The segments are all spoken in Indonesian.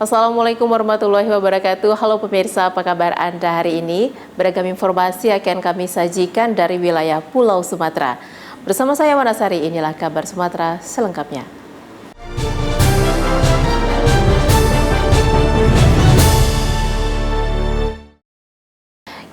Assalamualaikum warahmatullahi wabarakatuh. Halo pemirsa, apa kabar Anda hari ini? Beragam informasi akan kami sajikan dari wilayah Pulau Sumatera. Bersama saya Wanasari, inilah kabar Sumatera selengkapnya.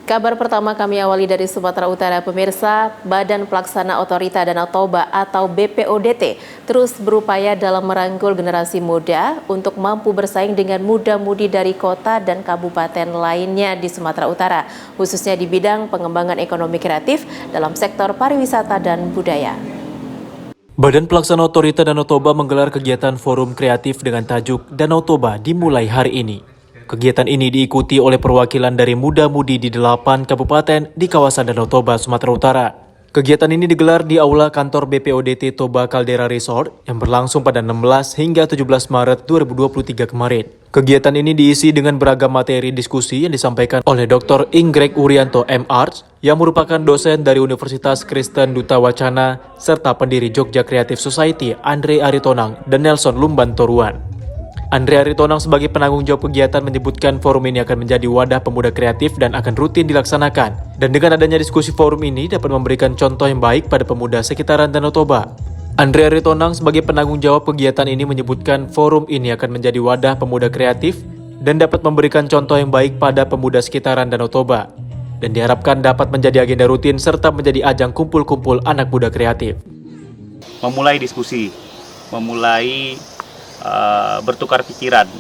Kabar pertama kami awali dari Sumatera Utara, pemirsa. Badan Pelaksana Otorita Danau Toba atau BPODT terus berupaya dalam merangkul generasi muda untuk mampu bersaing dengan muda-mudi dari kota dan kabupaten lainnya di Sumatera Utara, khususnya di bidang pengembangan ekonomi kreatif dalam sektor pariwisata dan budaya. Badan Pelaksana Otorita Danau Toba menggelar kegiatan forum kreatif dengan tajuk Danau Toba dimulai hari ini. Kegiatan ini diikuti oleh perwakilan dari muda-mudi di 8 kabupaten di kawasan Danau Toba, Sumatera Utara. Kegiatan ini digelar di Aula Kantor BPODT Toba Caldera Resort yang berlangsung pada 16 hingga 17 Maret 2023 kemarin. Kegiatan ini diisi dengan beragam materi diskusi yang disampaikan oleh Dr. Inggrek Urianto M.Arts yang merupakan dosen dari Universitas Kristen Duta Wacana serta pendiri Jogja Creative Society Andre Aritonang dan Nelson Lumban Toruan. Andre Aritonang sebagai penanggung jawab kegiatan menyebutkan forum ini akan menjadi wadah pemuda kreatif dan akan rutin dilaksanakan. Dan dengan adanya diskusi forum ini dapat memberikan contoh yang baik pada pemuda sekitaran Danau Toba. Andre Aritonang sebagai penanggung jawab kegiatan ini menyebutkan forum ini akan menjadi wadah pemuda kreatif dan dapat memberikan contoh yang baik pada pemuda sekitaran Danau Toba. Dan diharapkan dapat menjadi agenda rutin serta menjadi ajang kumpul-kumpul anak muda kreatif. Memulai diskusi, memulai bertukar pikiran,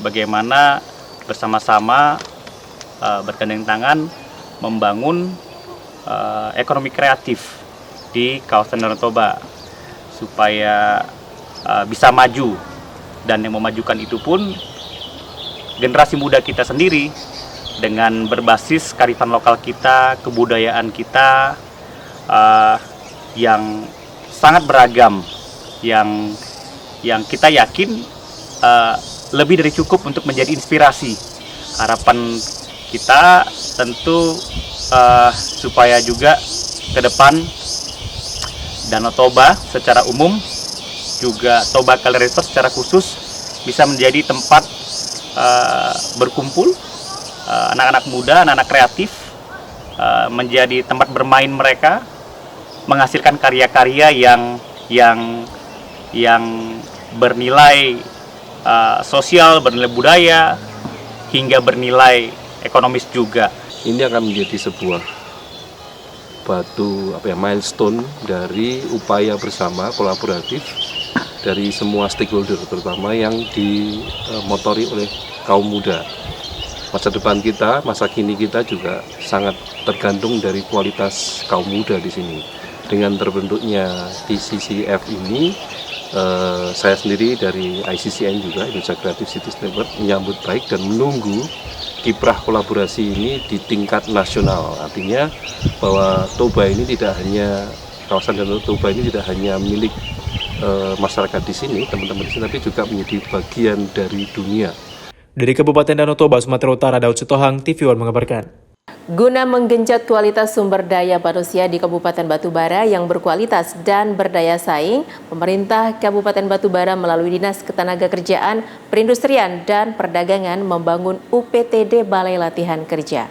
bagaimana bersama-sama bergandeng tangan membangun ekonomi kreatif di kawasan Danau Toba supaya bisa maju, dan yang memajukan itu pun generasi muda kita sendiri dengan berbasis kearifan lokal kita, kebudayaan kita yang sangat beragam, yang kita yakin lebih dari cukup untuk menjadi inspirasi. Harapan kita tentu supaya juga ke depan Danau Toba secara umum, juga Toba Caldera Resort secara khusus bisa menjadi tempat berkumpul anak-anak muda, anak-anak kreatif, menjadi tempat bermain mereka, menghasilkan karya-karya yang bernilai sosial, bernilai budaya, hingga bernilai ekonomis juga. Ini akan menjadi sebuah milestone dari upaya bersama kolaboratif dari semua stakeholder, terutama yang dimotori oleh kaum muda. Masa depan kita, masa kini kita juga sangat tergantung dari kualitas kaum muda di sini. Dengan terbentuknya TCCF ini, saya sendiri dari ICCN juga, Indonesia Creative Cities Network, menyambut baik dan menunggu kiprah kolaborasi ini di tingkat nasional. Artinya bahwa Toba ini tidak hanya, kawasan Danau Toba ini tidak hanya milik masyarakat di sini, teman-teman di sini, tapi juga menjadi bagian dari dunia. Dari Kabupaten Danau Toba, Sumatera Utara, Daud Sitohang, TV One mengabarkan. Guna menggenjot kualitas sumber daya manusia di Kabupaten Batubara yang berkualitas dan berdaya saing, pemerintah Kabupaten Batubara melalui Dinas Ketenagakerjaan, Perindustrian, dan Perdagangan membangun UPTD Balai Latihan Kerja.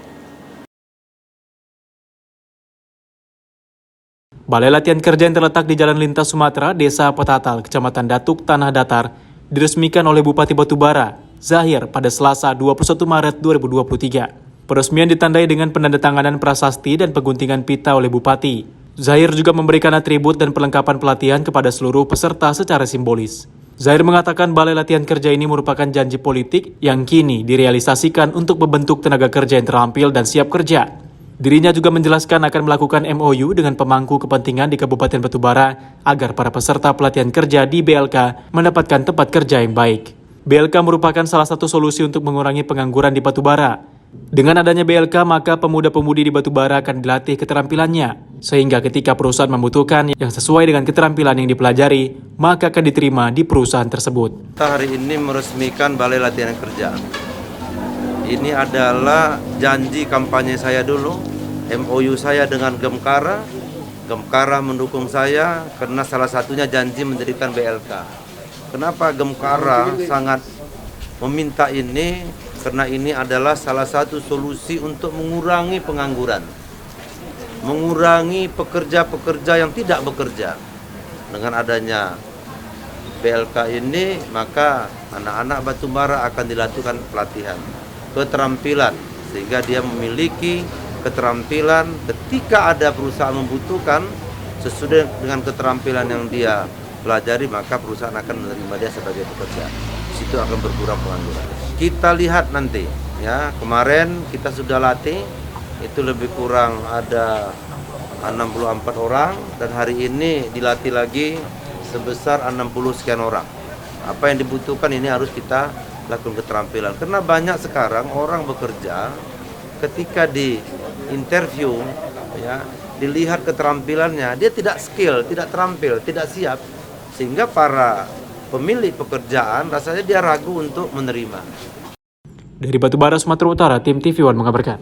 Balai Latihan Kerja yang terletak di Jalan Lintas Sumatera, Desa Petatal, Kecamatan Datuk, Tanah Datar, diresmikan oleh Bupati Batubara, Zahir, pada Selasa 21 Maret 2023. Peresmian ditandai dengan penandatanganan prasasti dan pengguntingan pita oleh Bupati. Zahir juga memberikan atribut dan perlengkapan pelatihan kepada seluruh peserta secara simbolis. Zahir mengatakan Balai Latihan Kerja ini merupakan janji politik yang kini direalisasikan untuk membentuk tenaga kerja yang terampil dan siap kerja. Dirinya juga menjelaskan akan melakukan MOU dengan pemangku kepentingan di Kabupaten Batubara agar para peserta pelatihan kerja di BLK mendapatkan tempat kerja yang baik. BLK merupakan salah satu solusi untuk mengurangi pengangguran di Batubara. Dengan adanya BLK, maka pemuda-pemudi di Batubara akan dilatih keterampilannya, sehingga ketika perusahaan membutuhkan yang sesuai dengan keterampilan yang dipelajari, maka akan diterima di perusahaan tersebut. Kita hari ini meresmikan Balai Latihan Kerja. Ini adalah janji kampanye saya dulu, MOU saya dengan Gemkara. Gemkara mendukung saya karena salah satunya janji mendirikan BLK. Kenapa Gemkara sangat meminta ini karena ini adalah salah satu solusi untuk mengurangi pengangguran, mengurangi pekerja-pekerja yang tidak bekerja. Dengan adanya BLK ini, maka anak-anak batubara akan dilakukan pelatihan keterampilan sehingga dia memiliki keterampilan ketika ada perusahaan membutuhkan sesuai dengan keterampilan yang dia pelajari, maka perusahaan akan menerima dia sebagai pekerja. Di situ akan berkurang pengangguran. Kita lihat nanti, ya, kemarin kita sudah latih, itu lebih kurang ada 64 orang, dan hari ini dilatih lagi sebesar 60 sekian orang. Apa yang dibutuhkan ini harus kita lakukan keterampilan. Karena banyak sekarang orang bekerja, ketika di interview, ya, dilihat keterampilannya, dia tidak skill, tidak terampil, tidak siap, sehingga para pemilik pekerjaan rasanya dia ragu untuk menerima. Dari Batubara, Sumatera Utara, tim TV One mengabarkan.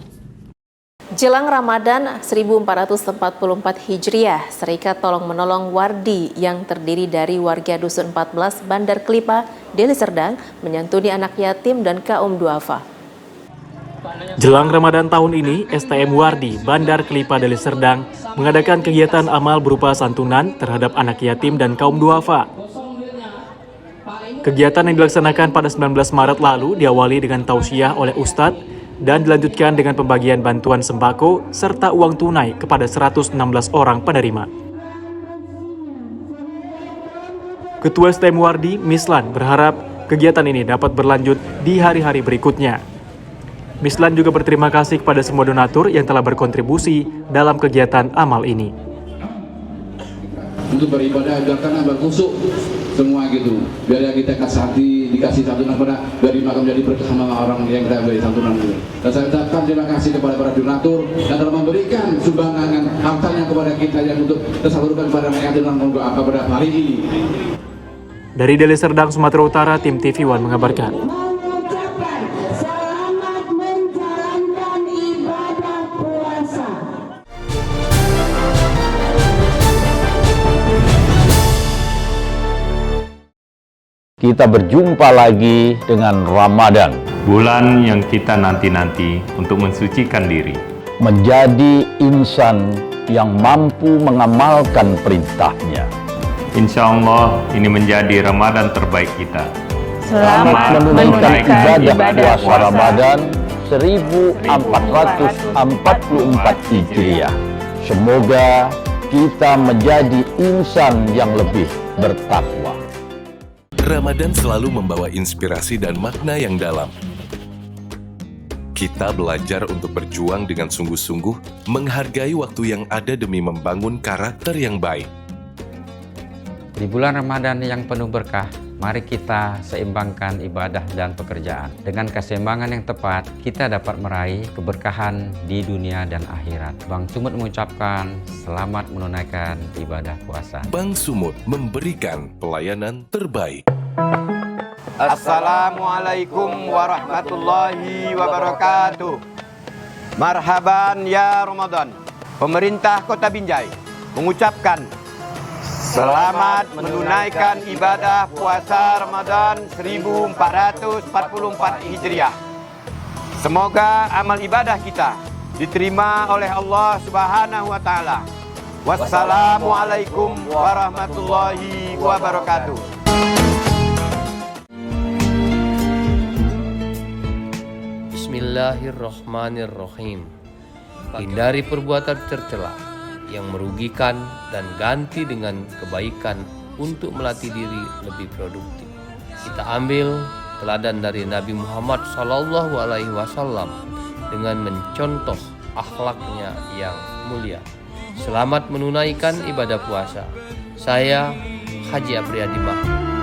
Jelang Ramadan 1444 Hijriah, Serikat Tolong Menolong Wardi yang terdiri dari warga Dusun 14 Bandar Klipa, Deli Serdang, menyantuni anak yatim dan kaum duafa. Jelang Ramadan tahun ini, STM Wardi Bandar Klipa Deli Serdang mengadakan kegiatan amal berupa santunan terhadap anak yatim dan kaum duafa. Kegiatan yang dilaksanakan pada 19 Maret lalu diawali dengan tausiah oleh Ustadz dan dilanjutkan dengan pembagian bantuan sembako serta uang tunai kepada 116 orang penerima. Ketua STM Wardi, Mislan, berharap kegiatan ini dapat berlanjut di hari-hari berikutnya. Mislan juga berterima kasih kepada semua donatur yang telah berkontribusi dalam kegiatan amal ini. Untuk beribadah agar karena berkusuk semua gitu, biar kita dikasih santunan pada dari maka menjadi berkah sama orang yang kita beri santunan itu. Dan saya ucapkan terima kasih kepada para donatur yang telah memberikan sumbangan hartanya kepada kita yang untuk tersalurkan kepada rakyat dan apa pada hari ini. Dari Deli Serdang, Sumatera Utara, tim TV One mengabarkan. Kita berjumpa lagi dengan Ramadan. Bulan yang kita nanti-nanti untuk mensucikan diri. Menjadi insan yang mampu mengamalkan perintahnya. Insya Allah ini menjadi Ramadan terbaik kita. Selamat menunaikan ibadah puasa Ramadan 1444 Hijriah. Semoga kita menjadi insan yang lebih bertakwa. Ramadan selalu membawa inspirasi dan makna yang dalam. Kita belajar untuk berjuang dengan sungguh-sungguh, menghargai waktu yang ada demi membangun karakter yang baik. Di bulan Ramadan yang penuh berkah, mari kita seimbangkan ibadah dan pekerjaan. Dengan keseimbangan yang tepat, kita dapat meraih keberkahan di dunia dan akhirat. Bang Sumut mengucapkan selamat menunaikan ibadah puasa. Bang Sumut memberikan pelayanan terbaik. Assalamualaikum warahmatullahi wabarakatuh. Marhaban ya Ramadan. Pemerintah Kota Binjai mengucapkan selamat menunaikan ibadah puasa Ramadan 1444 Hijriah. Semoga amal ibadah kita diterima oleh Allah Subhanahu wa taala. Wassalamualaikum warahmatullahi wabarakatuh. Bismillahirrahmanirrahim. Hindari perbuatan tercela yang merugikan dan ganti dengan kebaikan untuk melatih diri lebih produktif. Kita ambil teladan dari Nabi Muhammad SAW dengan mencontoh akhlaknya yang mulia. Selamat menunaikan ibadah puasa. Saya Haji Apriyadi Mahmud.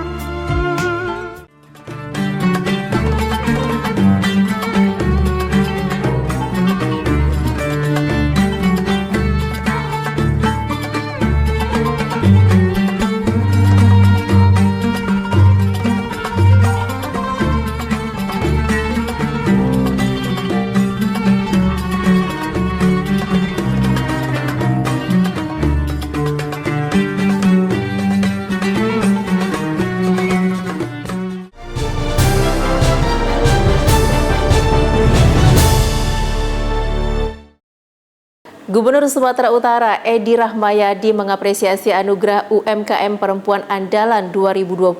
Gubernur Sumatera Utara Edi Rahmayadi mengapresiasi anugerah UMKM Perempuan Andalan 2022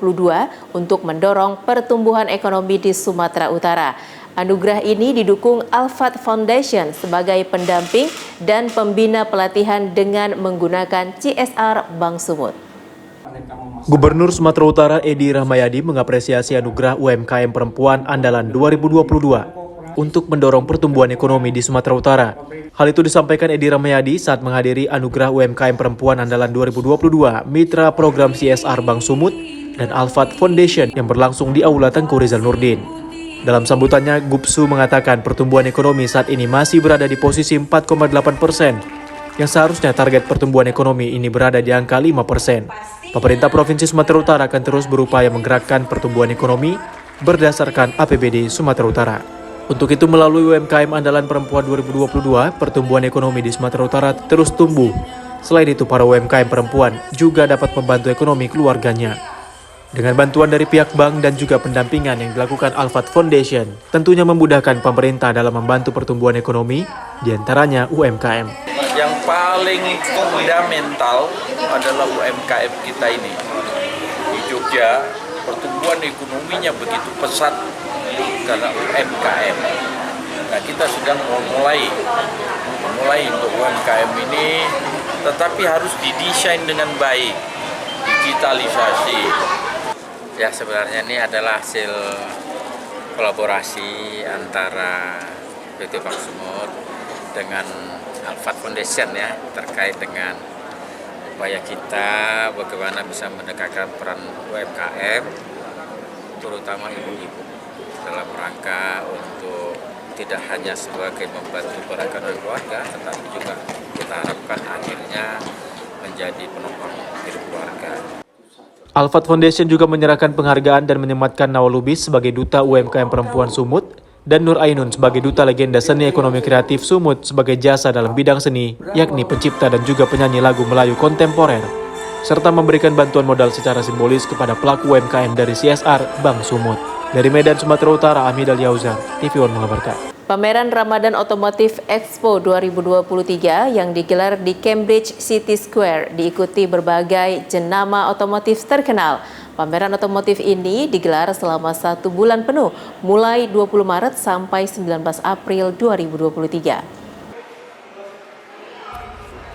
untuk mendorong pertumbuhan ekonomi di Sumatera Utara. Anugerah ini didukung Al-Fat Foundation sebagai pendamping dan pembina pelatihan dengan menggunakan CSR Bank Sumut. Gubernur Sumatera Utara Edi Rahmayadi mengapresiasi anugerah UMKM Perempuan Andalan 2022 untuk mendorong pertumbuhan ekonomi di Sumatera Utara. Hal itu disampaikan Edi Rahmayadi saat menghadiri anugerah UMKM Perempuan Andalan 2022 Mitra Program CSR Bank Sumut dan Al-Fat Foundation yang berlangsung di Aula Tengku Rizal Nurdin. Dalam sambutannya, Gubsu mengatakan pertumbuhan ekonomi saat ini masih berada di posisi 4,8%, yang seharusnya target pertumbuhan ekonomi ini berada di angka 5%. Pemerintah Provinsi Sumatera Utara akan terus berupaya menggerakkan pertumbuhan ekonomi berdasarkan APBD Sumatera Utara. Untuk itu, melalui UMKM Andalan Perempuan 2022, pertumbuhan ekonomi di Sumatera Utara terus tumbuh. Selain itu, para UMKM perempuan juga dapat membantu ekonomi keluarganya. Dengan bantuan dari pihak bank dan juga pendampingan yang dilakukan Al-Fat Foundation, tentunya memudahkan pemerintah dalam membantu pertumbuhan ekonomi, diantaranya UMKM. Yang paling fundamental adalah UMKM kita ini. Di Jogja, pertumbuhan ekonominya begitu pesat karena UMKM. Nah, kita sedang memulai untuk UMKM ini, tetapi harus didesain dengan baik, digitalisasi. Ya, sebenarnya ini adalah hasil kolaborasi antara PT Bank Sumut dengan Al-Fat Foundation ya, terkait dengan upaya kita bagaimana bisa mendekatkan peran UMKM, terutama ibu-ibu, dalam rangka untuk tidak hanya sebagai membantu perekonomian keluarga, tetapi juga kita harapkan akhirnya menjadi penopang hidup keluarga. Al-Fat Foundation juga menyerahkan penghargaan dan menyematkan Nawal Lubis sebagai Duta UMKM Perempuan Sumut dan Nur Ainun sebagai Duta Legenda Seni Ekonomi Kreatif Sumut sebagai jasa dalam bidang seni, yakni pencipta dan juga penyanyi lagu Melayu kontemporer, serta memberikan bantuan modal secara simbolis kepada pelaku UMKM dari CSR Bank Sumut. Dari Medan, Sumatera Utara, Ahmid Al-Yauzar, TV One mengabarkan. Pameran Ramadan Otomotif Expo 2023 yang digelar di Cambridge City Square diikuti berbagai jenama otomotif terkenal. Pameran otomotif ini digelar selama 1 bulan penuh, mulai 20 Maret sampai 19 April 2023.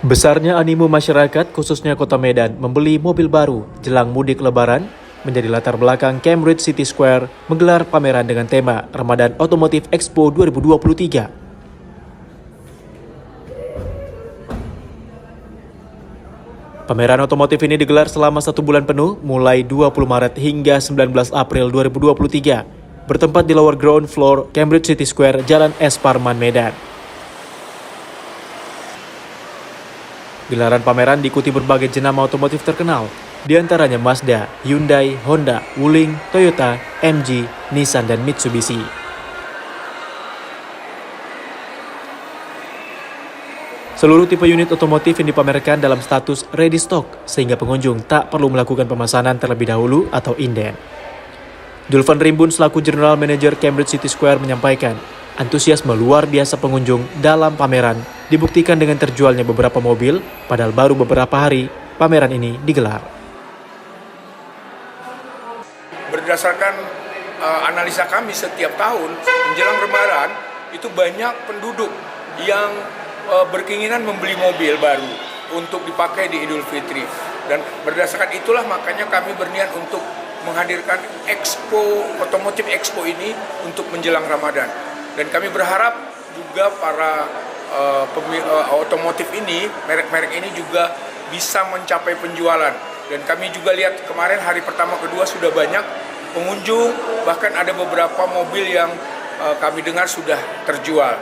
Besarnya animo masyarakat, khususnya Kota Medan, membeli mobil baru jelang mudik Lebaran menjadi latar belakang Cambridge City Square menggelar pameran dengan tema Ramadan Otomotif Expo 2023. Pameran otomotif ini digelar selama 1 bulan penuh, mulai 20 Maret hingga 19 April 2023, bertempat di lower ground floor Cambridge City Square, Jalan S. Parman, Medan. Gelaran pameran diikuti berbagai jenama otomotif terkenal, di antaranya Mazda, Hyundai, Honda, Wuling, Toyota, MG, Nissan, dan Mitsubishi. Seluruh tipe unit otomotif yang dipamerkan dalam status ready stock, sehingga pengunjung tak perlu melakukan pemesanan terlebih dahulu atau inden. Julvan Rimbun selaku General Manager Cambridge City Square menyampaikan, antusiasme luar biasa pengunjung dalam pameran dibuktikan dengan terjualnya beberapa mobil, padahal baru beberapa hari pameran ini digelar. Berdasarkan analisa kami setiap tahun menjelang Lebaran itu banyak penduduk yang berkeinginan membeli mobil baru untuk dipakai di Idul Fitri, dan berdasarkan itulah makanya kami berniat untuk menghadirkan Expo Otomotif Expo ini untuk menjelang Ramadan, dan kami berharap juga para otomotif ini, merek-merek ini juga bisa mencapai penjualan, dan kami juga lihat kemarin hari pertama kedua sudah banyak pengunjung, bahkan ada beberapa mobil yang kami dengar sudah terjual.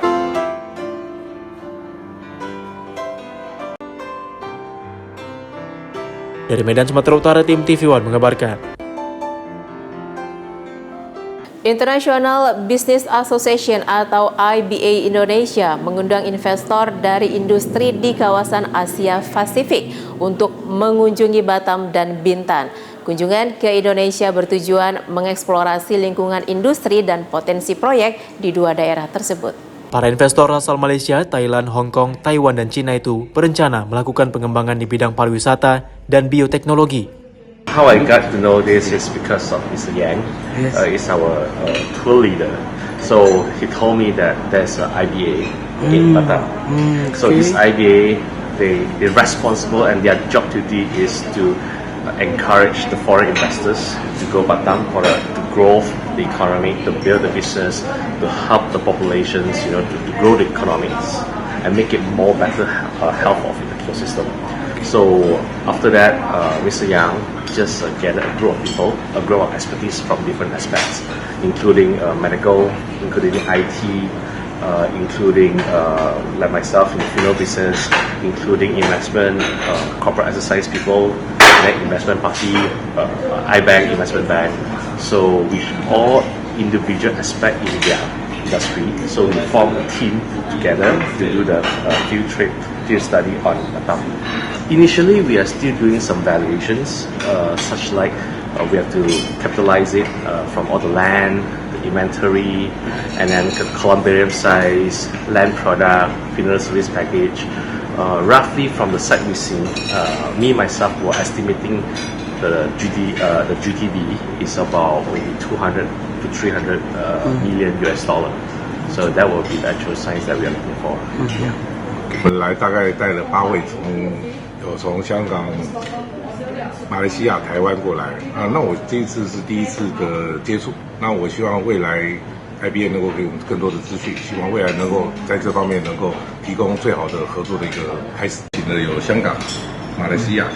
Dari Medan, Sumatera Utara, tim TV One mengabarkan. International Business Association atau IBA Indonesia mengundang investor dari industri di kawasan Asia Pasifik untuk mengunjungi Batam dan Bintan. Kunjungan ke Indonesia bertujuan mengeksplorasi lingkungan industri dan potensi proyek di dua daerah tersebut. Para investor asal Malaysia, Thailand, Hong Kong, Taiwan, dan Cina itu berencana melakukan pengembangan di bidang pariwisata dan bioteknologi. How I got to know this is because of Mr. Yang. Is our tour leader. So he told me that there's an IBA in Batam. So this IBA, they're responsible and their job duty is to encourage the foreign investors to go Batam to grow the economy, to build the business, to help the populations, to grow the economies and make it more better health of the ecosystem. So after that, Mr. Yang just gathered a group of people, a group of expertise from different aspects, including medical, including IT, including like myself in the funeral business, including investment, corporate exercise people, investment party, iBank, investment bank. So with all individual aspect in their industry, so we form a team together to do the field study on Batam. Initially, we are still doing some valuations, such like we have to capitalize it from all the land, the inventory, and then columbarium size, land product, funeral service package. Roughly from the site we see, me myself were estimating the GTV is about maybe 200 to 300 million US dollar. So that will be the actual size that we are looking for. 本来大概带了8位，从香港、马来西亚、台湾过来啊。那我这一次是第一次的接触，那我希望未来 IBA 能够给我们更多的资讯，希望未来能够在这方面能够提供最好的合作的一个开始。请的有香港、马来西亚、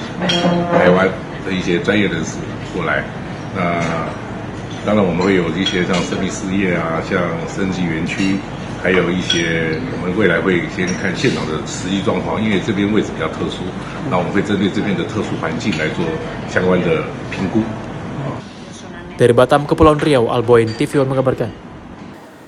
台湾的一些专业人士过来。那当然我们会有一些像生命事业啊，像升级园区。还有一些，我们未来会先看现场的实际状况，因为这边位置比较特殊，那我们会针对这边的特殊环境来做相关的评估。Dari Batam, Kepulauan Riau, Alboin TV One mengabarkan.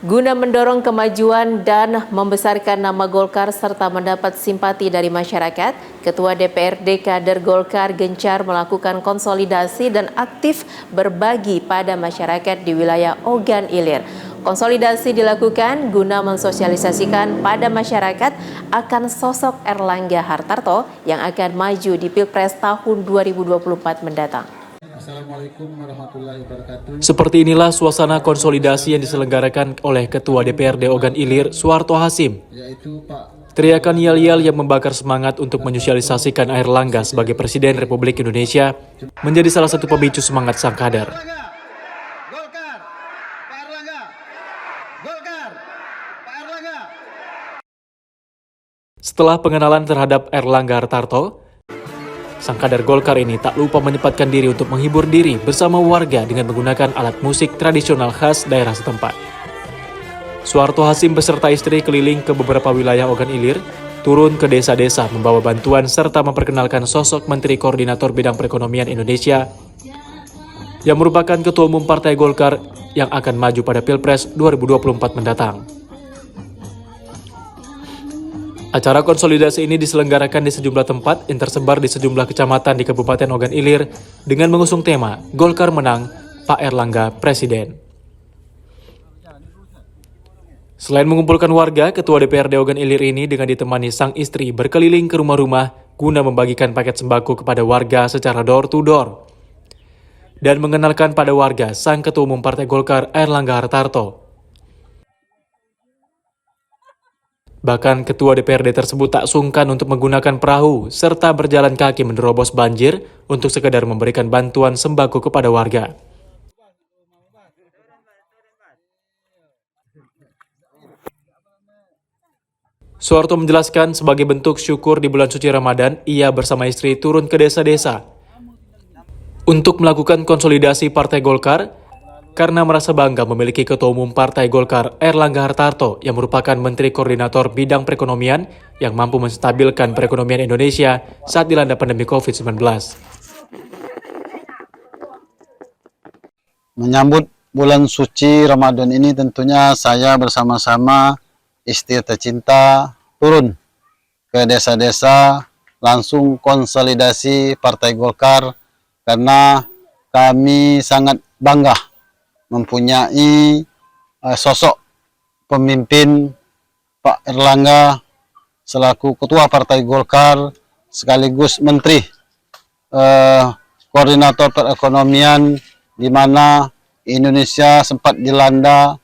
Guna mendorong kemajuan dan membesarkan nama Golkar serta mendapat simpati dari masyarakat, Ketua DPRD Kader Golkar gencar melakukan konsolidasi dan aktif berbagi pada masyarakat di wilayah Ogan Ilir. Konsolidasi dilakukan guna mensosialisasikan pada masyarakat akan sosok Erlangga Hartarto yang akan maju di Pilpres tahun 2024 mendatang. Assalamualaikum warahmatullahi wabarakatuh. Seperti inilah suasana konsolidasi yang diselenggarakan oleh Ketua DPRD Ogan Ilir, Suharto Hasim. Teriakan yel-yel yang membakar semangat untuk menyosialisasikan Erlangga sebagai Presiden Republik Indonesia menjadi salah satu pemicu semangat sang kader. Setelah pengenalan terhadap Erlangga Hartarto, sang kader Golkar ini tak lupa menyempatkan diri untuk menghibur diri bersama warga dengan menggunakan alat musik tradisional khas daerah setempat. Suharto Hasim beserta istri keliling ke beberapa wilayah Ogan Ilir, turun ke desa-desa membawa bantuan serta memperkenalkan sosok Menteri Koordinator Bidang Perekonomian Indonesia yang merupakan Ketua Umum Partai Golkar yang akan maju pada Pilpres 2024 mendatang. Acara konsolidasi ini diselenggarakan di sejumlah tempat yang tersebar di sejumlah kecamatan di Kabupaten Ogan Ilir dengan mengusung tema Golkar Menang, Pak Erlangga Presiden. Selain mengumpulkan warga, Ketua DPRD Ogan Ilir ini dengan ditemani sang istri berkeliling ke rumah-rumah guna membagikan paket sembako kepada warga secara door to door dan mengenalkan pada warga sang Ketua Umum Partai Golkar Erlangga Hartarto. Bahkan Ketua DPRD tersebut tak sungkan untuk menggunakan perahu serta berjalan kaki menerobos banjir untuk sekedar memberikan bantuan sembako kepada warga. Suharto menjelaskan sebagai bentuk syukur di bulan suci Ramadan, ia bersama istri turun ke desa-desa untuk melakukan konsolidasi Partai Golkar karena merasa bangga memiliki Ketua Umum Partai Golkar Erlangga Hartarto yang merupakan Menteri Koordinator Bidang Perekonomian yang mampu menstabilkan perekonomian Indonesia saat dilanda pandemi COVID-19. Menyambut bulan suci Ramadan ini tentunya saya bersama-sama istri tercinta turun ke desa-desa langsung konsolidasi Partai Golkar karena kami sangat bangga mempunyai sosok pemimpin Pak Erlangga selaku Ketua Partai Golkar sekaligus Menteri Koordinator Perekonomian, di mana Indonesia sempat dilanda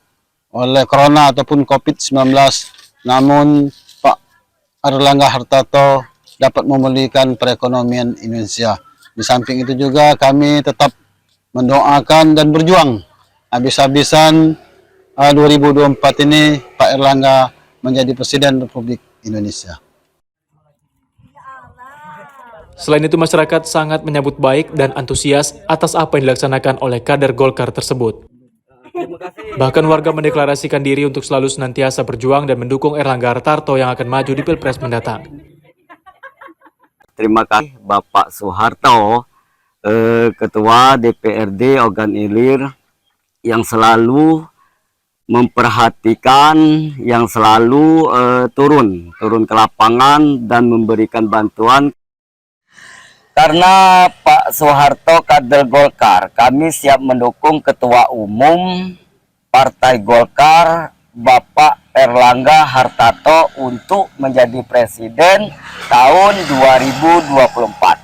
oleh corona ataupun COVID-19, namun Pak Erlangga Hartarto dapat memulihkan perekonomian Indonesia. Di samping itu juga kami tetap mendoakan dan berjuang habis-habisan 2024 ini Pak Erlangga menjadi Presiden Republik Indonesia. Selain itu, masyarakat sangat menyambut baik dan antusias atas apa yang dilaksanakan oleh kader Golkar tersebut. Bahkan warga mendeklarasikan diri untuk selalu senantiasa berjuang dan mendukung Erlangga Hartarto yang akan maju di Pilpres mendatang. Terima kasih Bapak Soeharto, Ketua DPRD Ogan Ilir, yang selalu memperhatikan, yang selalu turun ke lapangan dan memberikan bantuan. Karena Pak Soeharto kader Golkar, kami siap mendukung Ketua Umum Partai Golkar, Bapak Erlangga Hartarto untuk menjadi Presiden tahun 2024.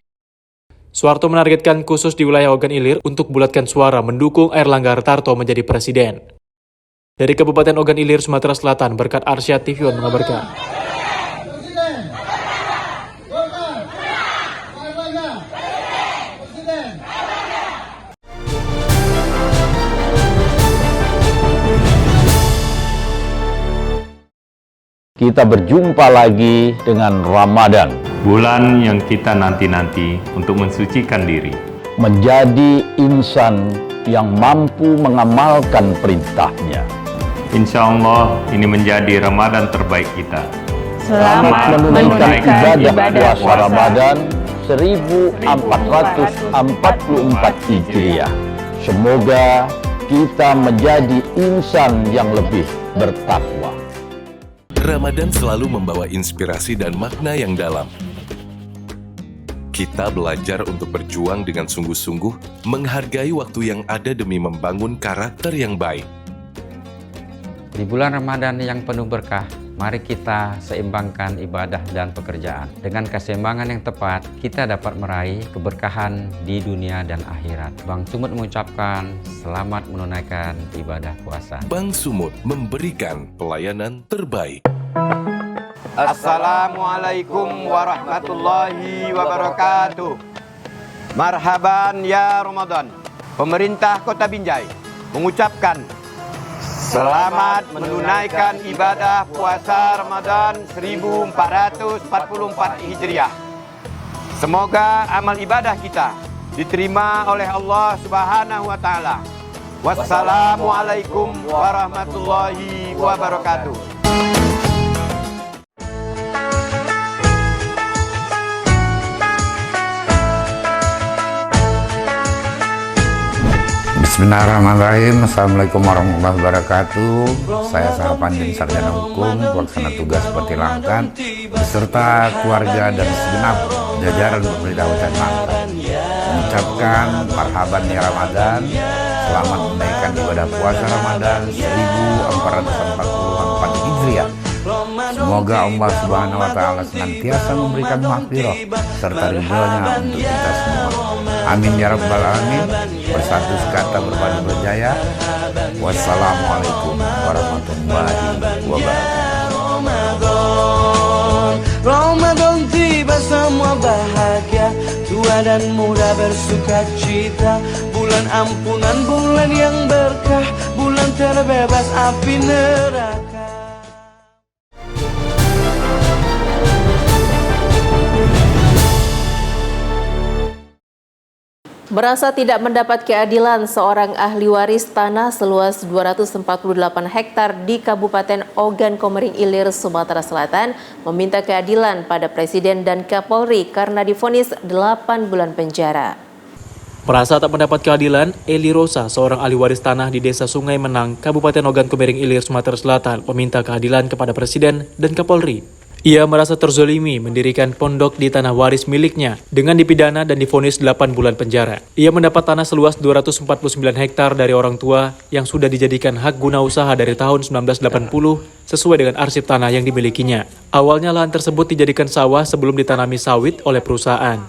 Soeharto menargetkan khusus di wilayah Ogan Ilir untuk bulatkan suara mendukung Erlangga Hartarto menjadi Presiden. Dari Kabupaten Ogan Ilir, Sumatera Selatan, Berkat Arsyad TV One mengabarkan. Kita berjumpa lagi dengan Ramadan, bulan yang kita nanti-nanti untuk mensucikan diri, menjadi insan yang mampu mengamalkan perintahnya. Insya Allah ini menjadi Ramadan terbaik kita. Selamat menunaikan ibadah puasa Ramadan 1444 Hijriah. Semoga kita menjadi insan yang lebih bertakwa. Ramadan selalu membawa inspirasi dan makna yang dalam. Kita belajar untuk berjuang dengan sungguh-sungguh, menghargai waktu yang ada demi membangun karakter yang baik. Di bulan Ramadan yang penuh berkah, mari kita seimbangkan ibadah dan pekerjaan. Dengan keseimbangan yang tepat, kita dapat meraih keberkahan di dunia dan akhirat. Bang Sumut mengucapkan selamat menunaikan ibadah puasa. Bang Sumut memberikan pelayanan terbaik. Assalamualaikum warahmatullahi wabarakatuh. Marhaban ya Ramadan. Pemerintah Kota Binjai mengucapkan selamat menunaikan ibadah puasa Ramadan 1444 Hijriah. Semoga amal ibadah kita diterima oleh Allah Subhanahu wa taala. Wassalamualaikum warahmatullahi wabarakatuh. Bismillahirrahmanirrahim. Assalamualaikum warahmatullahi wabarakatuh. Saya Sahapanjin Sarjana Hukum, pelaksana tugas seperti Langkat, beserta keluarga dan segenap jajaran pemerintah Kabupaten Langkat mengucapkan marhaban ya Ramadan. Selamat menaikkan ibadah puasa Ramadan 1444 Hijriah. Semoga Allah Subhanahu wa taala senantiasa memberikan maghfirah serta ridhonya untuk kita semua. Amin ya rabbal alamin. Bersatu sekata berpadu berjaya. Wassalamualaikum warahmatullahi wabarakatuh. Ramadan tiba semua bahagia, tua dan muda bersuka cita. Bulan ampunan, bulan yang berkah, bulan terbebas api neraka. Merasa tidak mendapat keadilan, seorang ahli waris tanah seluas 248 hektar di Kabupaten Ogan Komering Ilir, Sumatera Selatan meminta keadilan pada Presiden dan Kapolri karena divonis 8 bulan penjara. Merasa tak mendapat keadilan, Eli Rosa, seorang ahli waris tanah di Desa Sungai Menang, Kabupaten Ogan Komering Ilir, Sumatera Selatan, meminta keadilan kepada Presiden dan Kapolri. Ia merasa terzolimi mendirikan pondok di tanah waris miliknya dengan dipidana dan divonis 8 bulan penjara. Ia mendapat tanah seluas 249 hektar dari orang tua yang sudah dijadikan hak guna usaha dari tahun 1980 sesuai dengan arsip tanah yang dimilikinya. Awalnya lahan tersebut dijadikan sawah sebelum ditanami sawit oleh perusahaan.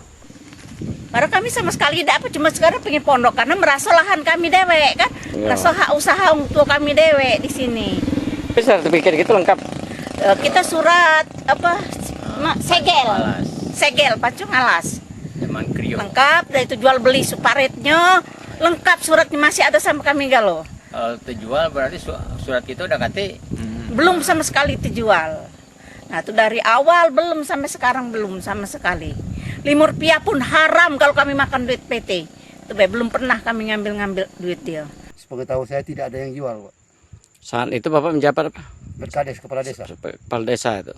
Karena kami sama sekali tidak apa, cuma sekarang pengen pondok karena merasa lahan kami dewek kan, merasa hak usaha untuk kami dewek di sini. Sertifikat gitu lengkap. Kita surat segel pacung alas lengkap, dari itu jual beli suparetnya lengkap, suratnya masih ada sama kami galo. Terjual berarti surat kita udah kate? Belum sama sekali terjual. Nah itu dari awal belum sampai sekarang belum sama sekali. Rp5 pun haram kalau kami makan duit PT. Itu belum pernah kami ngambil duit dia. Sebagai tahu saya tidak ada yang jual, Pak. Saat itu Bapak menjabat apa? Berkades kepala desa. Kepala desa itu.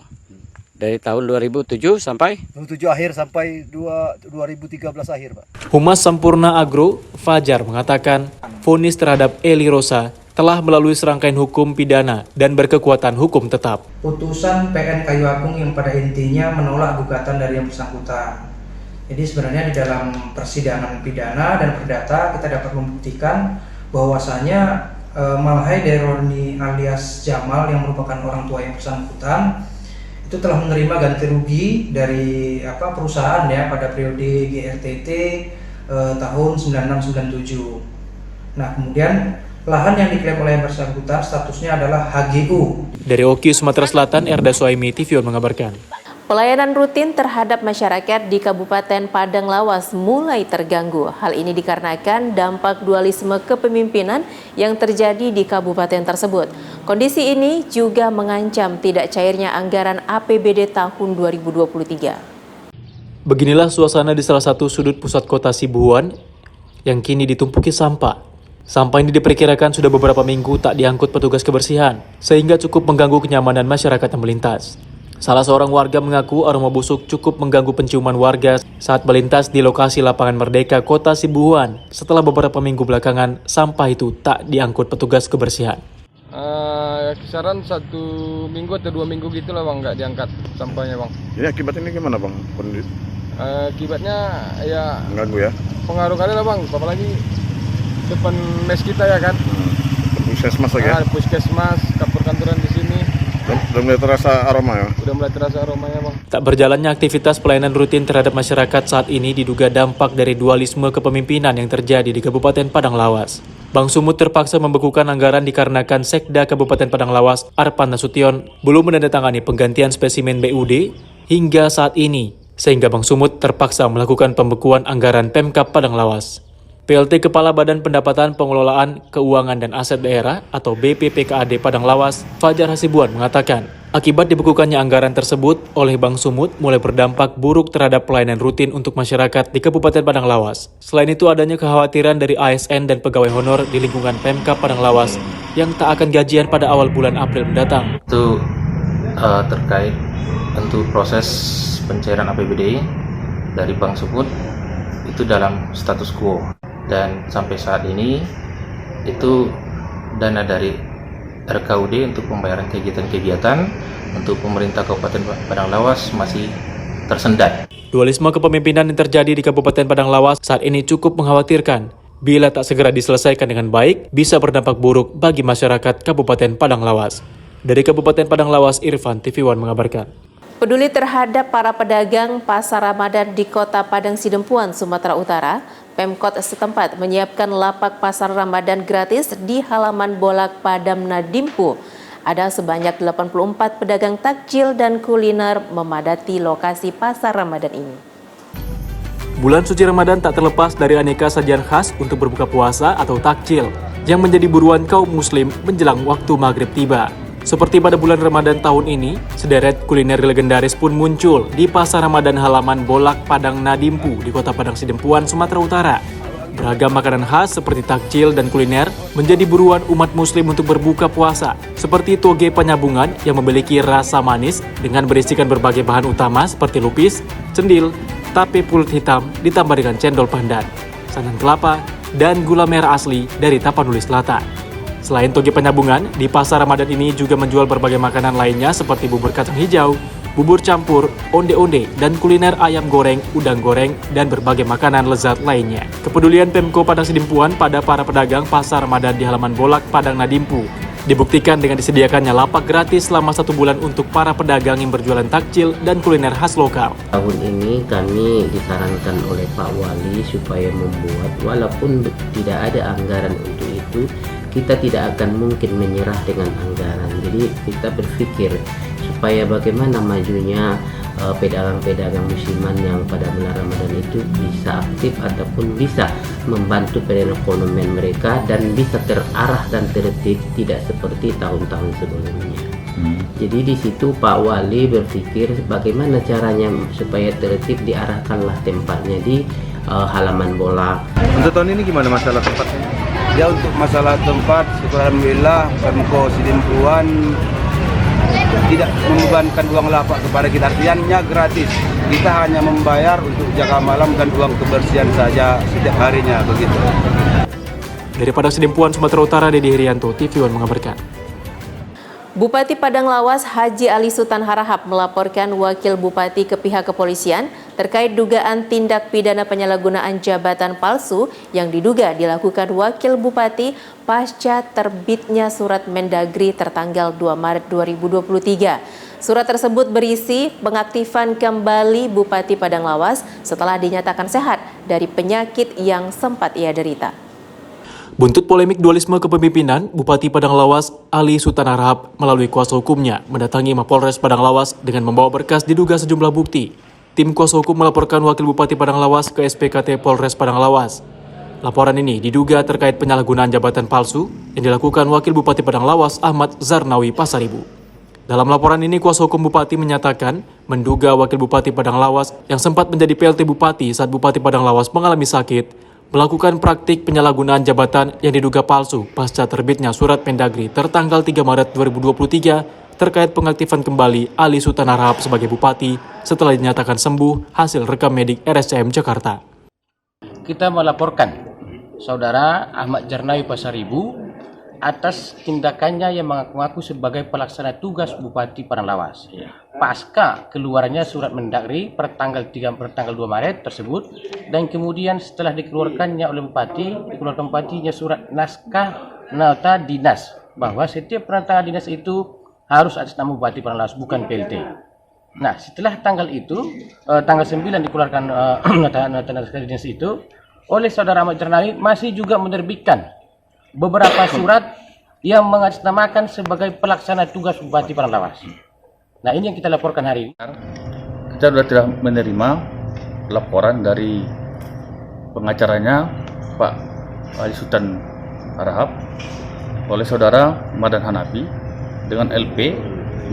Dari tahun 2007 sampai? 2007 akhir sampai 2013 akhir, Pak. Humas Sampurna Agro, Fajar, mengatakan vonis terhadap Eli Rosa telah melalui serangkaian hukum pidana dan berkekuatan hukum tetap. Putusan PN Kayu Agung yang pada intinya menolak gugatan dari yang bersangkutan. Jadi sebenarnya di dalam persidangan pidana dan perdata kita dapat membuktikan bahwasanya Malhai Deroni alias Jamal yang merupakan orang tua yang bersangkutan itu telah menerima ganti rugi dari perusahaan ya pada periode GRTT tahun 9697. Nah kemudian lahan yang diklaim oleh yang bersangkutan statusnya adalah HGU. Dari Oki, Sumatera Selatan, Erda Suhaimi, TVON mengabarkan. Pelayanan rutin terhadap masyarakat di Kabupaten Padang Lawas mulai terganggu. Hal ini dikarenakan dampak dualisme kepemimpinan yang terjadi di kabupaten tersebut. Kondisi ini juga mengancam tidak cairnya anggaran APBD tahun 2023. Beginilah suasana di salah satu sudut pusat kota Sibuhuan yang kini ditumpuki sampah. Sampah ini diperkirakan sudah beberapa minggu tak diangkut petugas kebersihan, sehingga cukup mengganggu kenyamanan masyarakat yang melintas. Salah seorang warga mengaku aroma busuk cukup mengganggu penciuman warga saat melintas di lokasi Lapangan Merdeka, Kota Sibuhuan. Setelah beberapa minggu belakangan, sampah itu tak diangkut petugas kebersihan. Kisaran 1 minggu atau 2 minggu gitu lah bang, nggak diangkat sampahnya bang. Jadi akibatnya gimana bang? Akibatnya ya mengganggu ya? Pengaruh kali lah bang, apalagi depan mes kita ya kan. Puskesmas lagi ya? Puskesmas, kantor-kantoran di sini. Udah mulai terasa aroma ya? Udah mulai terasa aromanya bang. Tak berjalannya aktivitas pelayanan rutin terhadap masyarakat saat ini diduga dampak dari dualisme kepemimpinan yang terjadi di Kabupaten Padang Lawas. Bang Sumut terpaksa membekukan anggaran dikarenakan Sekda Kabupaten Padang Lawas, Arpan Nasution, belum menandatangani penggantian spesimen BUD hingga saat ini, sehingga Bang Sumut terpaksa melakukan pembekuan anggaran Pemkab Padang Lawas. PLT Kepala Badan Pendapatan Pengelolaan Keuangan dan Aset Daerah atau BPPKAD Padang Lawas, Fajar Hasibuan mengatakan, akibat dibekukannya anggaran tersebut oleh Bang Sumut mulai berdampak buruk terhadap pelayanan rutin untuk masyarakat di Kabupaten Padang Lawas. Selain itu adanya kekhawatiran dari ASN dan pegawai honor di lingkungan Pemkab Padang Lawas yang tak akan gajian pada awal bulan April mendatang. Itu terkait untuk proses pencairan APBD dari Bang Sumut itu dalam status quo. Dan sampai saat ini itu dana dari RKUD untuk pembayaran kegiatan-kegiatan untuk pemerintah Kabupaten Padang Lawas masih tersendat. Dualisme kepemimpinan yang terjadi di Kabupaten Padang Lawas saat ini cukup mengkhawatirkan. Bila tak segera diselesaikan dengan baik, bisa berdampak buruk bagi masyarakat Kabupaten Padang Lawas. Dari Kabupaten Padang Lawas, Irfan, TV One mengabarkan. Peduli terhadap para pedagang pasar Ramadan di Kota Padang Sidempuan, Sumatera Utara, Pemkot setempat menyiapkan lapak pasar Ramadan gratis di halaman Bolak Padam Nadimpu. Ada sebanyak 84 pedagang takjil dan kuliner memadati lokasi pasar Ramadan ini. Bulan suci Ramadan tak terlepas dari aneka sajian khas untuk berbuka puasa atau takjil yang menjadi buruan kaum muslim menjelang waktu maghrib tiba. Seperti pada bulan Ramadan tahun ini, sederet kuliner legendaris pun muncul di pasar Ramadan halaman Bolak Padang Nadimpu di Kota Padang Sidempuan, Sumatera Utara. Beragam makanan khas seperti takjil dan kuliner menjadi buruan umat muslim untuk berbuka puasa, seperti toge penyabungan yang memiliki rasa manis dengan berisikan berbagai bahan utama seperti lupis, cendil, tape pulut hitam ditambah dengan cendol pandan, santan kelapa, dan gula merah asli dari Tapanuli Selatan. Selain toge penyabungan, di pasar Ramadan ini juga menjual berbagai makanan lainnya seperti bubur kacang hijau, bubur campur, onde-onde, dan kuliner ayam goreng, udang goreng, dan berbagai makanan lezat lainnya. Kepedulian Pemko Padang Sidimpuan pada para pedagang pasar Ramadan di halaman Bolak, Padang Nadimpu dibuktikan dengan disediakannya lapak gratis selama 1 bulan untuk para pedagang yang berjualan takjil dan kuliner khas lokal. Tahun ini kami disarankan oleh Pak Wali supaya membuat, walaupun tidak ada anggaran untuk itu, kita tidak akan mungkin menyerah dengan anggaran. Jadi kita berpikir supaya bagaimana majunya pedagang-pedagang musiman yang pada bulan Ramadan itu bisa aktif ataupun bisa membantu perekonomian mereka dan bisa terarah dan tertib, tidak seperti tahun-tahun sebelumnya. Jadi di situ Pak Wali berpikir bagaimana caranya supaya tertib, diarahkanlah tempatnya di halaman Bolak. Untuk tahun ini gimana masalah tempatnya? Ya, untuk masalah tempat, syukur alhamdulillah Pemko Sidimpuan tidak membebankan uang lapak kepada kita, artinya gratis. Kita hanya membayar untuk jaga malam dan uang kebersihan saja setiap harinya, begitu. Dari Padang Sidimpuan, Sumatera Utara, Dede Herianto, TV One mengabarkan. Bupati Padang Lawas Haji Ali Sultan Harahap melaporkan Wakil Bupati ke pihak kepolisian terkait dugaan tindak pidana penyalahgunaan jabatan palsu yang diduga dilakukan Wakil Bupati pasca terbitnya surat Mendagri tertanggal 2 Maret 2023. Surat tersebut berisi pengaktifan kembali Bupati Padang Lawas setelah dinyatakan sehat dari penyakit yang sempat ia derita. Buntut polemik dualisme kepemimpinan, Bupati Padang Lawas Ali Sultan Harahap melalui kuasa hukumnya mendatangi Mapolres Padang Lawas dengan membawa berkas diduga sejumlah bukti. Tim kuasa hukum melaporkan Wakil Bupati Padang Lawas ke SPKT Polres Padang Lawas. Laporan ini diduga terkait penyalahgunaan jabatan palsu yang dilakukan Wakil Bupati Padang Lawas Ahmad Zarnawi Pasaribu. Dalam laporan ini, kuasa hukum Bupati menyatakan menduga Wakil Bupati Padang Lawas yang sempat menjadi PLT Bupati saat Bupati Padang Lawas mengalami sakit melakukan praktik penyalahgunaan jabatan yang diduga palsu pasca terbitnya surat Mendagri tertanggal 3 Maret 2023 terkait pengaktifan kembali Ali Sultan Harahap sebagai Bupati setelah dinyatakan sembuh hasil rekam medik RSCM Jakarta. Kita melaporkan Saudara Ahmad Zarnawi Pasaribu atas tindakannya yang mengaku-ngaku sebagai pelaksana tugas Bupati Padang Lawas. Pasca keluarnya surat Mendagri pertanggal 2 Maret tersebut, dan kemudian setelah dikeluarkannya oleh Bupati, dikeluarkan Bupatinya surat naskah nota dinas bahwa setiap penata dinas itu harus atas nama Bupati Padang Lawas, bukan PLT. Nah, setelah tanggal itu, tanggal 9 dikeluarkan nota naskah dinas itu, oleh Saudara Ahmad Zarnawi masih juga menerbitkan beberapa surat yang mengatasnamakan sebagai pelaksana tugas Bupati Padang Lawas. Nah, ini yang kita laporkan hari ini. Kita sudah telah menerima laporan dari pengacaranya Pak Ali Sultan Harahap oleh Saudara Madan Hanafi dengan LP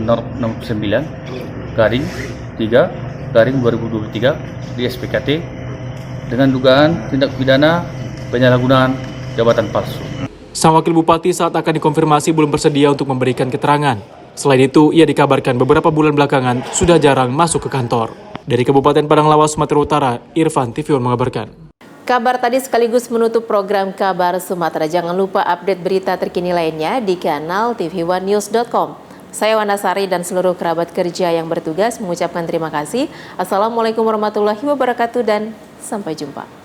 nomor 9/3/2023 di SPKT dengan dugaan tindak pidana penyalahgunaan jabatan palsu. Sang Wakil Bupati saat akan dikonfirmasi belum bersedia untuk memberikan keterangan. Selain itu, ia dikabarkan beberapa bulan belakangan sudah jarang masuk ke kantor. Dari Kabupaten Padang Lawas, Sumatera Utara, Irfan, TV One mengabarkan. Kabar tadi sekaligus menutup program Kabar Sumatera. Jangan lupa update berita terkini lainnya di kanal tv1news.com. Saya Wanasari dan seluruh kerabat kerja yang bertugas mengucapkan terima kasih. Assalamualaikum warahmatullahi wabarakatuh dan sampai jumpa.